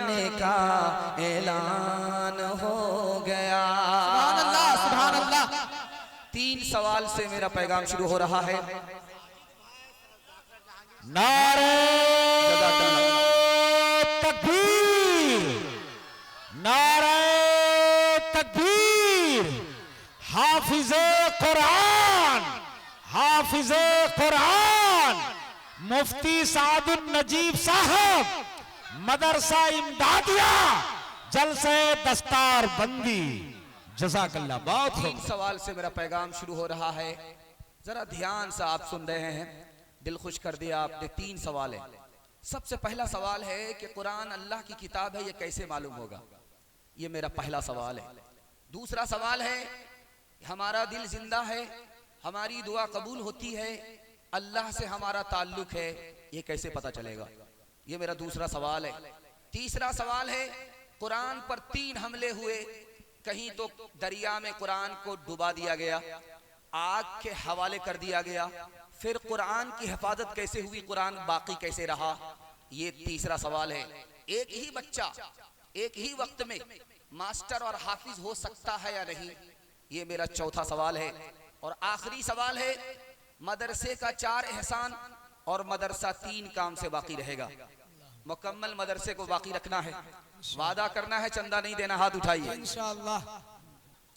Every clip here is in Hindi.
जाने का ऐलान हो गया। सुभान अल्लाह, सुभान अल्लाह। 3 सवाल से मेरा पैगाम शुरू हो रहा है। नारे तकबीर, नारे तकबीर। हाफिज़े कुरान, हाफिज़े कुरान मुफ्ती सादुन नजीब साहब, मदरसा इमदादिया, जलसे दस्तार बंदी। जज़ाकल्लाह। बहुत 3 सवाल से मेरा पैगाम शुरू हो रहा है। जरा ध्यान से आप सुन रहे हैं, दिल खुश कर दिया आपने। 3 सवाल है। सबसे पहला सवाल है कि कुरान अल्लाह की किताब है, ये कैसे मालूम होगा? ये मेरा पहला सवाल है। दूसरा सवाल है, हमारा दिल जिंदा है, हमारी दुआ कबूल होती है, अल्लाह से हमारा ताल्लुक है, ये कैसे पता चलेगा? ये मेरा दूसरा सवाल है। तीसरा सवाल है, कुरान पर 3 हमले हुए, कहीं तो दरिया में कुरान को डुबा दिया गया, आग के हवाले कर दिया गया, फिर कुरान की हिफाजत कैसे हुई, कुरान बाकी कैसे रहा? ये तीसरा सवाल है। एक ही बच्चा एक ही वक्त में मास्टर और हाफिज हो सकता है या नहीं? ये मेरा चौथा सवाल है। और आखिरी सवाल है, मदरसे का 4 एहसान और मदरसा 3 काम से बाकी रहेगा। मुकम्मल मदरसे को बाकी रखना है, वादा करना है, चंदा नहीं देना, हाथ उठाइए इंशाअल्लाह।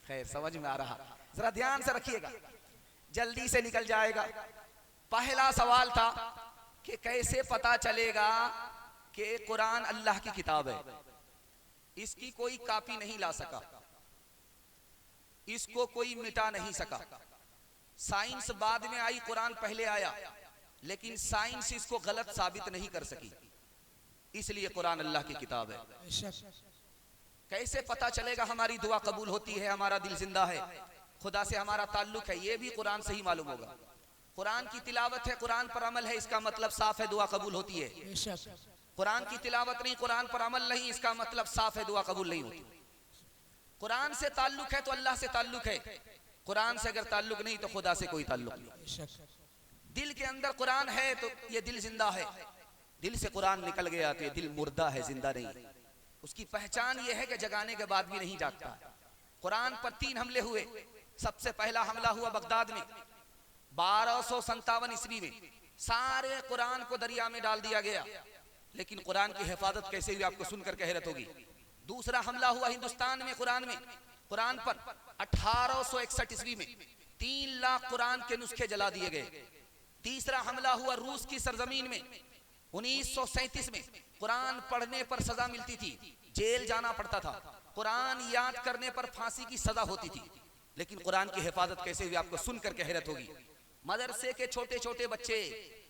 खैर, समझ में आ रहा? जरा ध्यान से रखिएगा, जल्दी से निकल जाएगा। पहला सवाल था कि कैसे पता चलेगा कि कुरान अल्लाह की किताब है? इसकी कोई कॉपी नहीं ला सका, इसको कोई मिटा नहीं सका। साइंस बाद में आई, कुरान पहले आया, लेकिन साइंस इसको गलत साबित नहीं कर सकी। इसलिए कुरान अल्लाह की किताब है। कैसे पता चलेगा हमारी दुआ कबूल होती है, हमारा दिल जिंदा है, खुदा से हमारा ताल्लुक है? ये भी कुरान से ही मालूम होगा। कुरान की तिलावत है, कुरान पर अमल है, इसका मतलब साफ है दुआ कबूल होती है। कुरान की तिलावत नहीं, कुरान पर अमल नहीं, इसका मतलब साफ है दुआ कबूल नहीं होती। कुरान से ताल्लुक है तो अल्लाह से ताल्लुक है, कुरान से अगर ताल्लुक नहीं तो खुदा से कोई ताल्लुक नहीं। दिल के अंदर कुरान है तो ये दिल जिंदा है, दिल से कुरान निकल गया तो ये दिल मुर्दा है, जिंदा नहीं। उसकी पहचान ये है कि जगाने के बाद भी नहीं जागता। कुरान पर 3 हमले हुए। सबसे पहला हमला हुआ बगदाद में 1257 ईस्वी में। सारे कुरान को दरिया में डाल दिया गया, लेकिन कुरान की हिफाजत कैसे हुई आपको सुनकर हैरत होगी। दूसरा हमला हुआ हिंदुस्तान में, कुरान में, कुरान पर 1861 ईस्वी में 3 लाख कुरान के नुस्खे जला दिए गए। तीसरा हमला हुआ रूस की सरजमीन में 1937 में। कुरान पढ़ने पर सजा मिलती थी, जेल जाना पड़ता था। कुरान याद करने पर फांसी की सजा होती थी, लेकिन कुरान की हिफाजत कैसे हुई आपको सुनकर हैरत होगी। मदरसे के छोटे छोटे बच्चे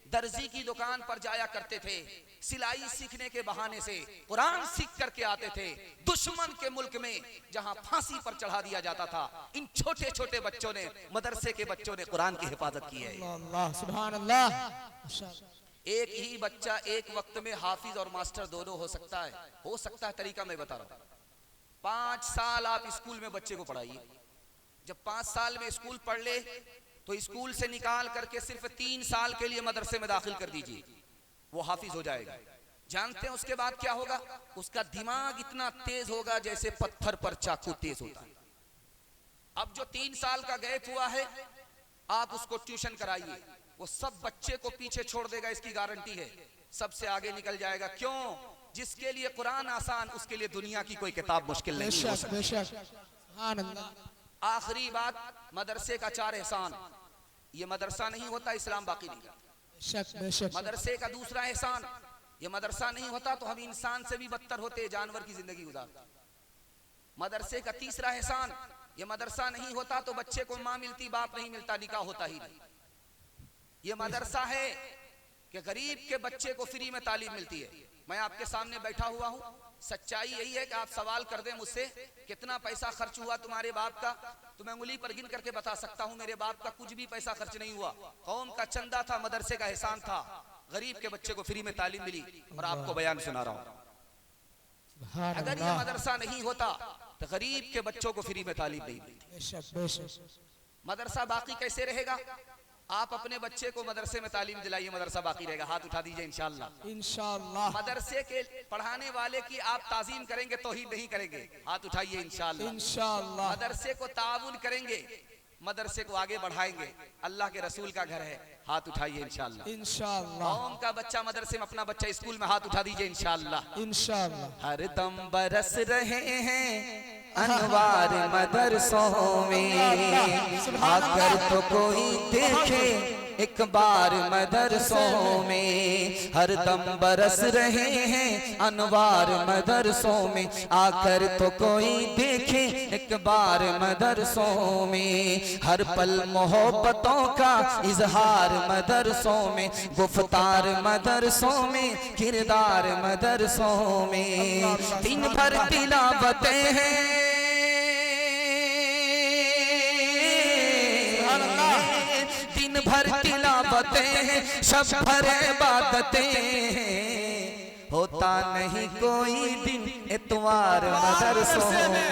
दर्जी की दुकान पर जाया करते थे, सिलाई सीखने के बहाने से कुरान सीख करके आते थे। दुश्मन के मुल्क में जहां फांसी पर चढ़ा दिया जाता था, इन छोटे छोटे बच्चों ने, मदरसे के बच्चों ने कुरान की हिफाजत की है। अल्लाह, सुभान अल्लाह। एक ही बच्चा एक वक्त में हाफिज और मास्टर दोनों हो सकता है। हो सकता है, तरीका मैं बता रहा हूं। 5 साल आप स्कूल में बच्चे को पढ़ाइए। जब 5 साल में स्कूल पढ़ ले तो स्कूल से निकाल करके सिर्फ 3 साल के लिए मदरसे में दाखिल कर दीजिए, वो हाफिज हो जाएगा। जानते हैं उसके बाद क्या होगा? उसका दिमाग इतना तेज होगा जैसे पत्थर पर चाकू तेज होता है। अब जो 3 साल का गैप हुआ है, आप उसको ट्यूशन कराइए, वो सब बच्चे को पीछे छोड़ देगा, इसकी गारंटी है। सबसे आगे निकल जाएगा। क्यों? जिसके लिए कुरान आसान, उसके लिए दुनिया की कोई किताब मुश्किल नहीं हो सकती। आखिरी बात, मदरसे का 4 एहसान। ये मदरसा नहीं होता, इस्लाम बाकी नहीं। मदरसे का दूसरा एहसान, ये मदरसा नहीं होता तो हम इंसान से भी बदतर होते, जानवर की जिंदगी गुजारते। मदरसे का तीसरा एहसान, ये मदरसा नहीं होता तो बच्चे को माँ मिलती, बाप नहीं मिलता, निकाह होता ही नहीं। ये मदरसा है कि गरीब के बच्चे को फ्री में तालीम मिलती है। मैं आपके सामने बैठा हुआ हूँ, सच्चाई यही है कि आप सवाल कर दें मुझसे, कितना पैसा खर्च हुआ तुम्हारे बाप का, तो मैं उंगली पर गिन करके बता सकता हूँ मेरे बाप का कुछ भी पैसा खर्च नहीं हुआ। कौम का चंदा था, मदरसे का एहसान था, गरीब के बच्चे को फ्री में तालीम मिली। और आपको बयान सुना रहा हूँ, अगर ये मदरसा नहीं होता तो गरीब के बच्चों को फ्री में तालीम नहीं मिलती। मदरसा बाकी कैसे रहेगा? आप अपने बच्चे को मदरसे में तालीम दिलाइए, मदरसा बाकी रहेगा। हाथ उठा दीजिए इंशाअल्लाह। इंशाअल्लाह। मदरसे के पढ़ाने वाले की आप ताजीम करेंगे, तौहीद नहीं करेंगे। हाथ उठाइए इंशाअल्लाह। इंशाअल्लाह। मदरसे को ताउन करेंगे, मदरसे को आगे बढ़ाएंगे। अल्लाह के रसूल का घर है। हाथ उठाइए इंशाअल्लाह। इंशाअल्लाह। कौम का बच्चा मदरसे में, अपना बच्चा स्कूल में, हाथ उठा दीजिए इंशाअल्लाह। इंशाअल्लाह। हर दम बरस रहे हैं अनवार मदरसों में, आकर तो कोई देखे एक बार मदरसों में। हर दम बरस रहे हैं अनवार मदरसों में, आकर तो कोई देखे एक बार मदरसों में। हर पल मोहब्बतों का इजहार मदरसों में, गुफ्तार मदरसों में, किरदार मदरसों में। दिन भर तिलावतें हैं, दिन भर तिलावतें हैं, शब भर इबादतें हैं। होता नहीं कोई दिन इतवार मदरसों में,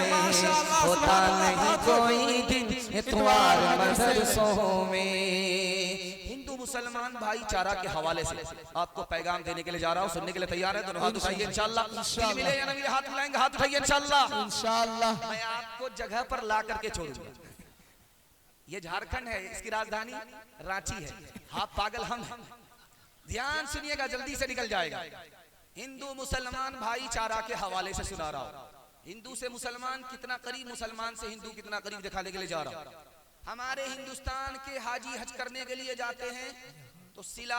होता नहीं कोई दिन इतवार मदरसों में। हिंदू मुसलमान भाईचारा के हवाले से आपको पैगाम देने के लिए जा रहा हूँ। सुनने के लिए तैयार है? दोनों हाथ उठाइए इंशाअल्लाह। दिल मिले या ना मिले, हाथ मिलाएंगे, हाथ उठाइए इंशाअल्लाह। इंशाअल्लाह। मैं आपको जगह पर ला करके छोड़ूंगा। ये झारखंड है, इसकी राजधानी रांची है। आप पागल हम हैं। ध्यान सुनिएगा, जल्दी से निकल जाएगा। हिंदू मुसलमान भाईचारा के हवाले से सुना रहा हूं। हिंदू से मुसलमान कितना करीब, मुसलमान से हिंदू कितना करीब दिखाने के लिए जा रहा हूं। हमारे हिंदुस्तान के हाजी हज करने के लिए जाते हैं तो सिला